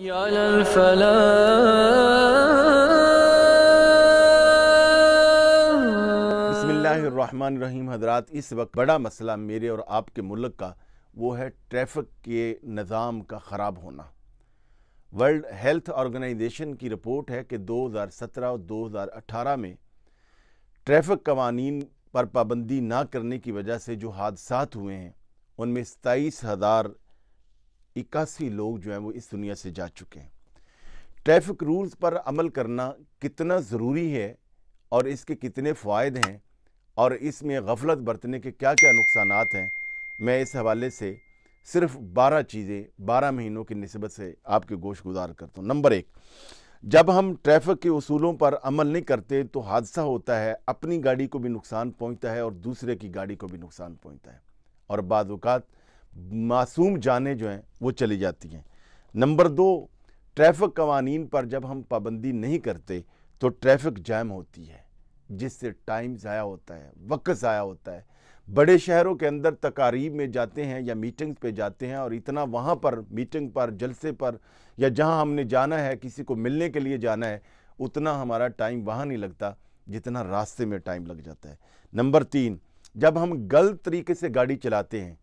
बिस्मिल्लाहिर्रहमानिर्रहीम। हजरात, इस वक्त बड़ा मसला मेरे और आपके मुल्क का वो है ट्रैफिक के निज़ाम का ख़राब होना। वर्ल्ड हेल्थ ऑर्गेनाइजेशन की रिपोर्ट है कि 2017 और 2018 में ट्रैफिक कवानीन पर पाबंदी ना करने की वजह से जो हादसात हुए हैं उनमें 27,081 लोग जो हैं वो इस दुनिया से जा चुके हैं। ट्रैफिक रूल्स पर अमल करना कितना ज़रूरी है और इसके कितने फ़ायदे हैं और इसमें गफलत बरतने के क्या क्या नुकसानात हैं, मैं इस हवाले से सिर्फ 12 चीज़ें 12 महीनों की निस्बत से आपके गोश गुजार करता हूँ। नंबर 1, जब हम ट्रैफिक के उसूलों पर अमल नहीं करते तो हादसा होता है, अपनी गाड़ी को भी नुकसान पहुँचता है और दूसरे की गाड़ी को भी नुकसान पहुँचता है और बाद औक़ात मासूम जानें जो हैं वो चली जाती हैं। नंबर 2, ट्रैफिक कवानीन पर जब हम पाबंदी नहीं करते तो ट्रैफिक जैम होती है, जिससे टाइम ज़ाया होता है, वक्त ज़ाया होता है। बड़े शहरों के अंदर तकारीब में जाते हैं या मीटिंग्स पे जाते हैं और इतना वहाँ पर मीटिंग पर, जलसे पर या जहाँ हमने जाना है, किसी को मिलने के लिए जाना है, उतना हमारा टाइम वहाँ नहीं लगता जितना रास्ते में टाइम लग जाता है। नंबर 3, जब हम गलत तरीके से गाड़ी चलाते हैं,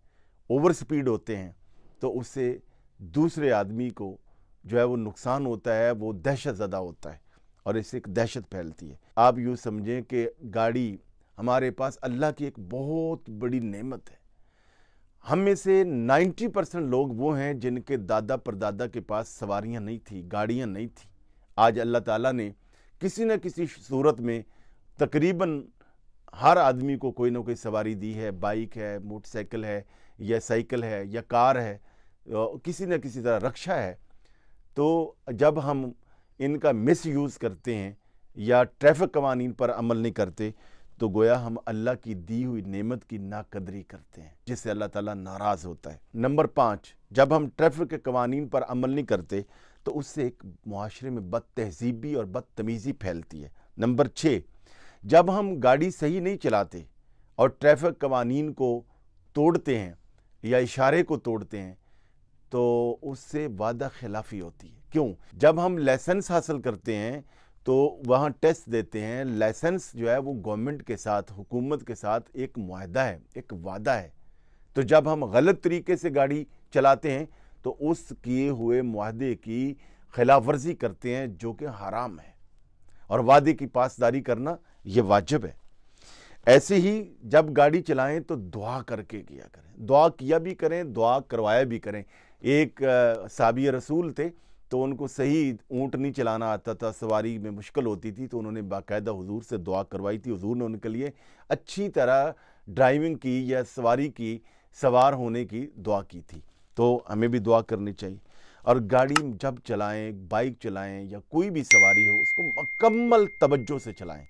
ओवर स्पीड होते हैं, तो उससे दूसरे आदमी को जो है वो नुकसान होता है, वो दहशत ज़दा होता है और इससे एक दहशत फैलती है। आप यूँ समझें कि गाड़ी हमारे पास अल्लाह की एक बहुत बड़ी नेमत है। हम में से 90% लोग वो हैं जिनके दादा परदादा के पास सवारियां नहीं थी, गाड़ियां नहीं थी। आज अल्लाह ताला ने किसी न किसी सूरत में तकरीबन हर आदमी को कोई ना कोई सवारी दी है। बाइक है, मोटरसाइकिल है या साइकिल है या कार है, किसी न किसी तरह रक्षा है। तो जब हम इनका मिस यूज़ करते हैं या ट्रैफिक कवानीन पर अमल नहीं करते तो गोया हम अल्लाह की दी हुई नेमत की नाकदरी करते हैं, जिससे अल्लाह ताला नाराज़ होता है। नंबर 5, जब हम ट्रैफिक के कवानीन पर अमल नहीं करते तो उससे एक मुआशरे में बदतहजीबी और बदतमीज़ी फैलती है। नंबर 6, जब हम गाड़ी सही नहीं चलाते और ट्रैफिक कवानीन को तोड़ते हैं या इशारे को तोड़ते हैं तो उससे वादा खिलाफ़ी होती है। क्यों? जब हम लाइसेंस हासिल करते हैं तो वहाँ टेस्ट देते हैं। लाइसेंस जो है वो गवर्नमेंट के साथ, हुकूमत के साथ एक मुआहदा है, एक वादा है। तो जब हम गलत तरीके से गाड़ी चलाते हैं तो उस किए हुए मुआहदे की खिलाफ वर्जी करते हैं, जो कि हराम है और वादे की पासदारी करना ये वाजिब है। ऐसे ही जब गाड़ी चलाएं तो दुआ करके किया करें, दुआ किया भी करें, दुआ करवाया भी करें। एक साहबी रसूल थे तो उनको सही ऊँट नहीं चलाना आता था, सवारी में मुश्किल होती थी, तो उन्होंने बाकायदा हुजूर से दुआ करवाई थी। हुजूर ने उनके लिए अच्छी तरह ड्राइविंग की या सवारी की, सवार होने की दुआ की थी। तो हमें भी दुआ करनी चाहिए। और गाड़ी जब चलाएं, बाइक चलाएं या कोई भी सवारी हो, उसको मुकम्मल तवज्जो से चलाएं।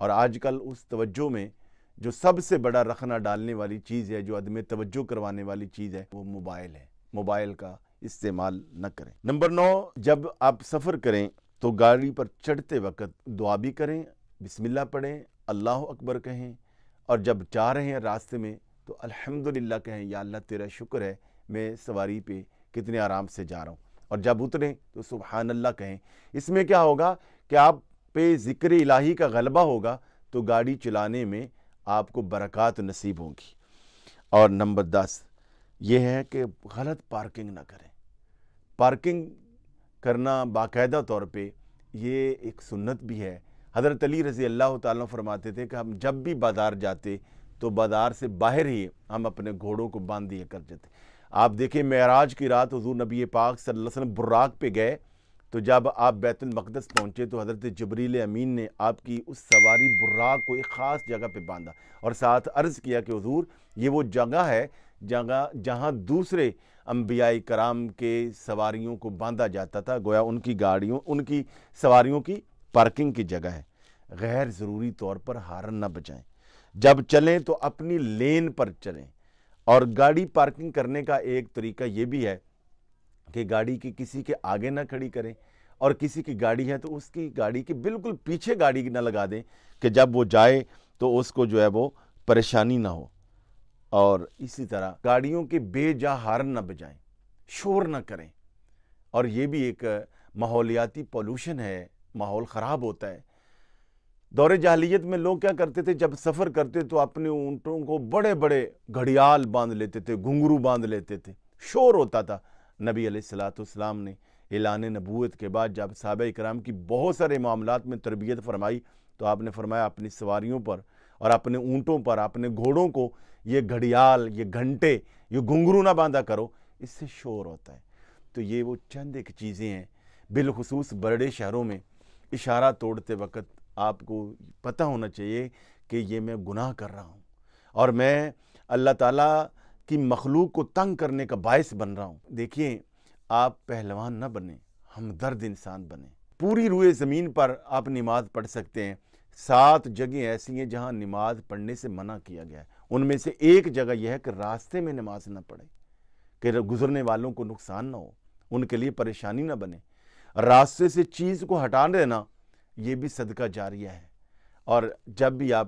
और आजकल उस तवज्जो में जो सबसे बड़ा रखना डालने वाली चीज़ है, जो आदमी तवज्जो करवाने वाली चीज़ है, वो मोबाइल है। मोबाइल का इस्तेमाल न करें। नंबर 9, जब आप सफ़र करें तो गाड़ी पर चढ़ते वक्त दुआ भी करें, बिस्मिल्लाह पढ़ें, अल्लाह अकबर कहें और जब जा रहे हैं रास्ते में तो अल्हम्दुलिल्लाह कहें, या अल्लाह तेरा शुक्र है मैं सवारी पे कितने आराम से जा रहा हूँ। और जब उतरें तो सुबहान अल्लाह कहें। इसमें क्या होगा कि आप पे ज़िक्र इलाही का गलबा होगा तो गाड़ी चलाने में आपको बरक़ात नसीब होंगी। और नंबर 10 ये है कि गलत पार्किंग ना करें। पार्किंग करना बाकायदा तौर पे ये एक सुन्नत भी है। हज़रत अली रज़ी अल्लाह ताला फरमाते थे कि हम जब भी बाज़ार जाते तो बाज़ार से बाहर ही हम अपने घोड़ों को बांध दिया करते थे। आप देखिए, मेराज की रात हुज़ूर नबी पाक सल्लल्लाहु अलैहि वसल्लम बुर्राक पे गए तो जब आप बैतुल मक़दस पहुँचे तो हज़रत जिब्रील अमीन ने आपकी उस सवारी बुर्राक को एक ख़ास जगह पे बांधा और साथ अर्ज़ किया कि हुज़ूर ये वो जगह है जहाँ दूसरे अंबियाई कराम के सवारियों को बांधा जाता था। गोया उनकी गाड़ियों, उनकी सवारियों की पार्किंग की जगह है। गैर ज़रूरी तौर पर हारन ना बजाएं। जब चलें तो अपनी लेन पर चलें। और गाड़ी पार्किंग करने का एक तरीका ये भी है कि गाड़ी की किसी के आगे ना खड़ी करें और किसी की गाड़ी है तो उसकी गाड़ी के बिल्कुल पीछे गाड़ी ना लगा दें कि जब वो जाए तो उसको जो है वो परेशानी ना हो। और इसी तरह गाड़ियों के बेजा हारन ना बजाएं, शोर ना करें اور یہ بھی ایک ماحولیاتی پولوشن ہے، ماحول خراب ہوتا ہے۔ دور جاہلیت میں لوگ کیا کرتے تھے، جب سفر کرتے تو اپنے اونٹوں کو بڑے بڑے گھڑیال باندھ لیتے تھے، گھنگرو باندھ لیتے تھے، شور ہوتا تھا۔ نبی علیہ الصلوۃ والسلام نے اعلان نبوت کے بعد جب صحابہ کرام کی بہت سارے معاملات میں تربیت فرمائی تو آپ نے فرمایا اپنی سواریوں پر اور اپنے اونٹوں پر، اپنے گھوڑوں کو یہ گھڑیال، یہ گھنٹے، یہ گھنگرو نہ باندھا کرو، اس سے شور ہوتا ہے۔ تو یہ وہ چند ایک چیزیں ہیں، بالخصوص بڑے شہروں میں اشارہ توڑتے وقت آپ کو پتہ ہونا چاہیے کہ یہ میں گناہ کر رہا ہوں اور میں اللہ تعالیٰ کی مخلوق کو تنگ کرنے کا باعث بن رہا ہوں۔ دیکھیے، آپ پہلوان نہ بنیں، ہمدرد انسان بنیں۔ پوری روئے زمین پر آپ نماز پڑھ سکتے ہیں۔ 7 جگہیں ایسی ہیں جہاں نماز پڑھنے سے منع کیا گیا ہے۔ ان میں سے ایک جگہ یہ ہے کہ راستے میں نماز نہ پڑھیں، کہ گزرنے والوں کو نقصان نہ ہو، ان کے لیے پریشانی نہ بنے۔ راستے سے چیز کو ہٹا دینا یہ بھی صدقہ جاریہ ہے۔ اور جب بھی آپ،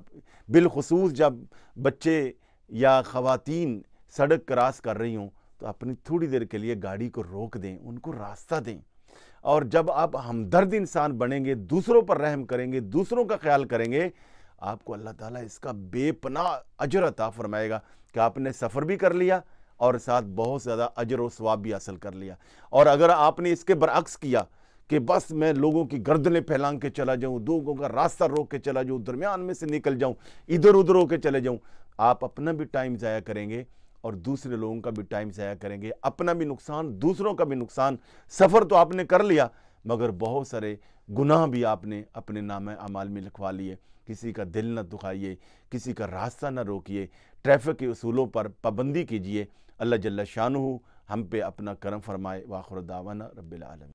بالخصوص جب بچے یا خواتین سڑک کراس کر رہی ہوں تو اپنی تھوڑی دیر کے لیے گاڑی کو روک دیں، ان کو راستہ دیں۔ اور جب آپ ہمدرد انسان بنیں گے، دوسروں پر رحم کریں گے، دوسروں کا خیال کریں گے، آپ کو اللہ تعالیٰ اس کا بے پناہ اجر عطا فرمائے گا کہ آپ نے سفر بھی کر لیا اور ساتھ بہت زیادہ اجر و ثواب بھی حاصل کر لیا۔ اور اگر آپ نے اس کے برعکس کیا کہ بس میں لوگوں کی گردنیں پھیلان کے چلا جاؤں، لوگوں کا راستہ روک کے چلا جاؤں، درمیان میں سے نکل جاؤں، ادھر ادھر ہو کے چلے جاؤں، آپ اپنا بھی ٹائم ضائع کریں گے اور دوسرے لوگوں کا بھی ٹائم ضائع کریں گے، اپنا بھی نقصان، دوسروں کا بھی نقصان۔ سفر تو آپ نے کر لیا مگر بہت سارے گناہ بھی آپ نے اپنے نامہ اعمال میں لکھوا لیے۔ کسی کا دل نہ دکھائیے، کسی کا راستہ نہ روکیے، ٹریفک کے اصولوں پر پابندی کیجیے۔ اللہ جل شانہ ہم پہ اپنا کرم فرمائے۔ وآخر دعوانا رب العالمین۔